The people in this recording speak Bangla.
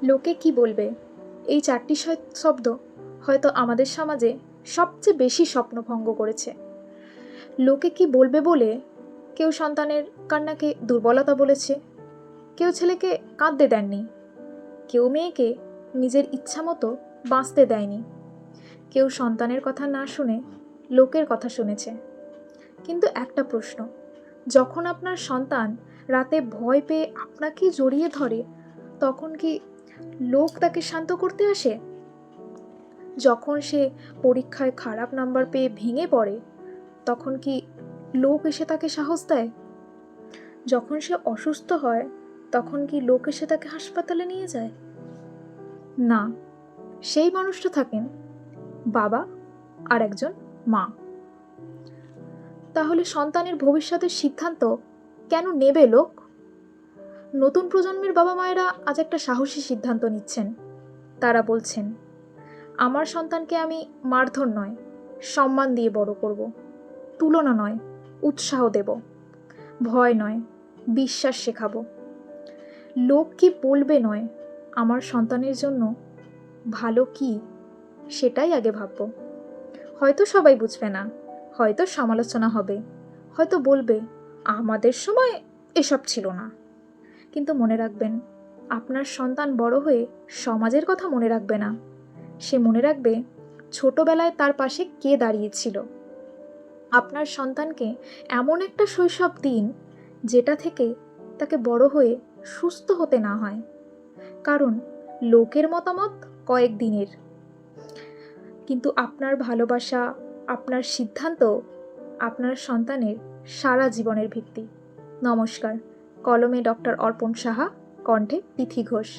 লোকে কি বলবে, এই চারটি শব্দ হয়তো আমাদের সমাজে সবচেয়ে বেশি স্বপ্নভঙ্গ করেছে। লোকে কি বলবে বলে কেউ সন্তানের কান্নাকে দুর্বলতা বলেছে, কেউ ছেলেকে কাঁদতে দেননি, কেউ মেয়েকে নিজের ইচ্ছা মতো বাঁচতে দেয়নি, কেউ সন্তানের কথা না শুনে লোকের কথা শুনেছে। কিন্তু একটা প্রশ্ন, যখন আপনার সন্তান রাতে ভয় পেয়ে আপনাকে জড়িয়ে ধরে, তখন কি লোক তাকে শান্ত করতে আসে? যখন সে পরীক্ষায় খারাপ নাম্বার পেয়ে ভেঙে পড়ে, তখন কি লোক এসে তাকে সাহস দেয়? যখন সে অসুস্থ হয়, তখন কি লোক এসে তাকে হাসপাতালে নিয়ে যায়? না, সেই মানুষটা থাকেন বাবা আর একজন মা। তাহলে সন্তানের ভবিষ্যতের সিদ্ধান্ত কেন নেবে লোক? নতুন প্রজন্মের বাবা মায়েরা আজ একটা সাহসী সিদ্ধান্ত নিচ্ছেন। তারা বলছেন, আমার সন্তানকে আমি মারধর নয়, সম্মান দিয়ে বড় করব, তুলনা নয়, উৎসাহ দেব, ভয় নয়, বিশ্বাস শেখাবো। লোক কি বলবে নয়, আমার সন্তানের জন্য ভালো কি সেটাই আগে ভাববো। হয়তো সবাই বুঝবে না, হয়তো সমালোচনা হবে, হয়তো বলবে আমাদের সময় এসব ছিল না। কিন্তু মনে রাখবেন, আপনার সন্তান বড় হয়ে সমাজের কথা মনে রাখবে না, সে মনে রাখবে ছোটবেলায় তার পাশে কে দাঁড়িয়েছিল। আপনার সন্তানকে এমন একটা শৈশব দিন যেটা থেকে তাকে বড় হয়ে সুস্থ হতে না হয়, কারণ লোকের মতামত কয়েকদিনের, কিন্তু আপনার ভালোবাসা, আপনার সিদ্ধান্ত আপনার সন্তানের সারা জীবনের ভিত্তি। নমস্কার। কলমে ডক্টর অর্পণ সাহা, কণ্ঠে তিথি ঘোষ।